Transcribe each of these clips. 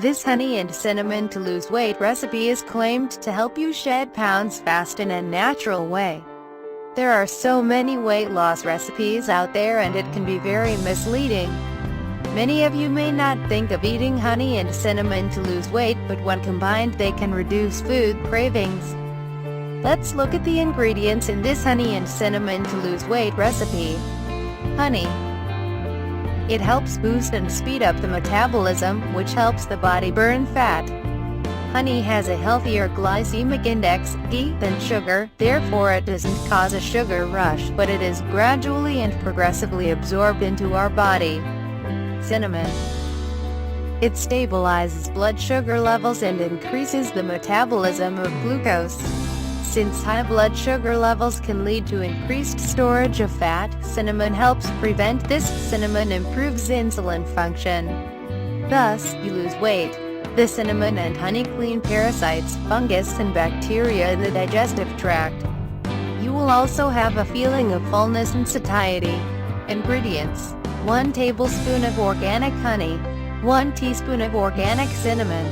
This honey and cinnamon to lose weight recipe is claimed to help you shed pounds fast in a natural way. There are so many weight loss recipes out there and it can be very misleading. Many of you may not think of eating honey and cinnamon to lose weight, but when combined they can reduce food cravings. Let's look at the ingredients in this honey and cinnamon to lose weight recipe. Honey. It helps boost and speed up the metabolism, which helps the body burn fat. Honey has a healthier glycemic index, G, than sugar, therefore it doesn't cause a sugar rush, but it is gradually and progressively absorbed into our body. Cinnamon. It stabilizes blood sugar levels and increases the metabolism of glucose. Since high blood sugar levels can lead to increased storage of fat, cinnamon helps prevent this. Cinnamon improves insulin function. Thus, you lose weight. The cinnamon and honey clean parasites, fungus and bacteria in the digestive tract. You will also have a feeling of fullness and satiety. Ingredients: 1 tablespoon of organic honey, 1 teaspoon of organic cinnamon,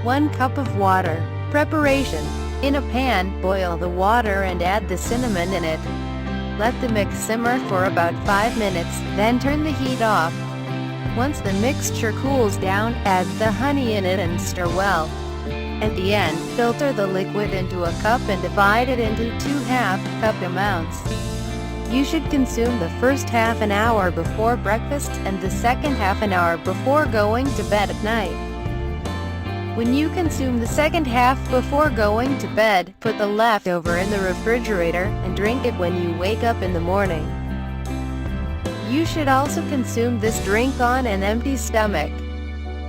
1 cup of water. Preparation: in a pan, boil the water and add the cinnamon in it. Let the mix simmer for about 5 minutes, then turn the heat off. Once the mixture cools down, add the honey in it and stir well. At the end, filter the liquid into a cup and divide it into 2 half-cup amounts. You should consume the first half an hour before breakfast and the second half an hour before going to bed at night. When you consume the second half before going to bed, put the leftover in the refrigerator and drink it when you wake up in the morning. You should also consume this drink on an empty stomach.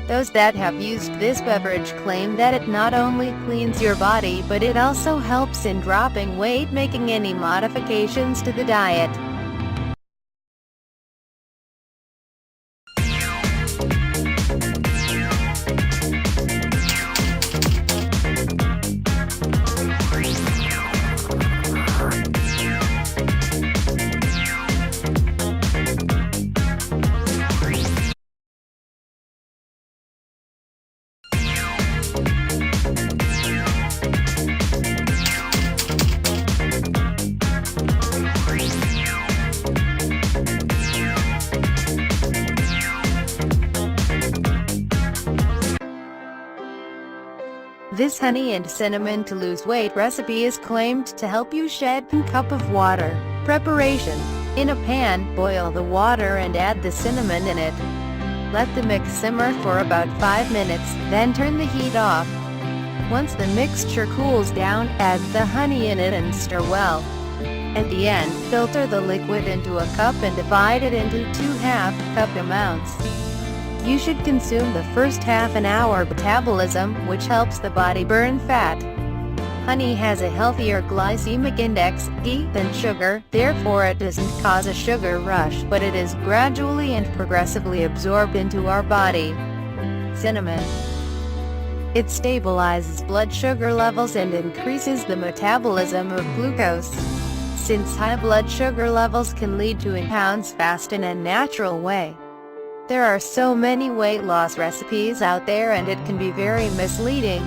Those that have used this beverage claim that it not only cleans your body but it also helps in dropping weight, making any modifications to the diet. This honey and cinnamon to lose weight recipe is claimed to help you shed 1 cup of water. Preparation: in a pan, boil the water and add the cinnamon in it. Let the mix simmer for about 5 minutes, then turn the heat off. Once the mixture cools down, add the honey in it and stir well. At the end, filter the liquid into a cup and divide it into 2 half-cup amounts. You should consume the first half an hour metabolism, which helps the body burn fat. Honey has a healthier glycemic index, G, than sugar, therefore it doesn't cause a sugar rush, but it is gradually and progressively absorbed into our body. Cinnamon. It stabilizes blood sugar levels and increases the metabolism of glucose. Since high blood sugar levels can lead to pounds fast in a natural way. There are so many weight loss recipes out there and it can be very misleading.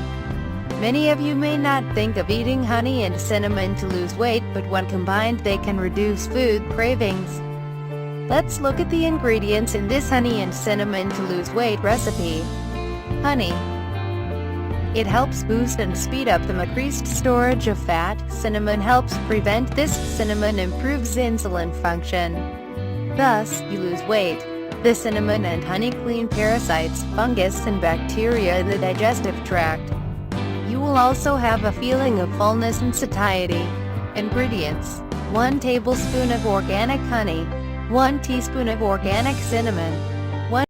Many of you may not think of eating honey and cinnamon to lose weight, but when combined they can reduce food cravings. Let's look at the ingredients in this honey and cinnamon to lose weight recipe. Honey. It helps boost and speed up the increased storage of fat. Cinnamon helps prevent this. Cinnamon improves insulin function. Thus, you lose weight. The cinnamon and honey clean parasites, fungus and bacteria in the digestive tract. You will also have a feeling of fullness and satiety. Ingredients: 1 tablespoon of organic honey, 1 teaspoon of organic cinnamon,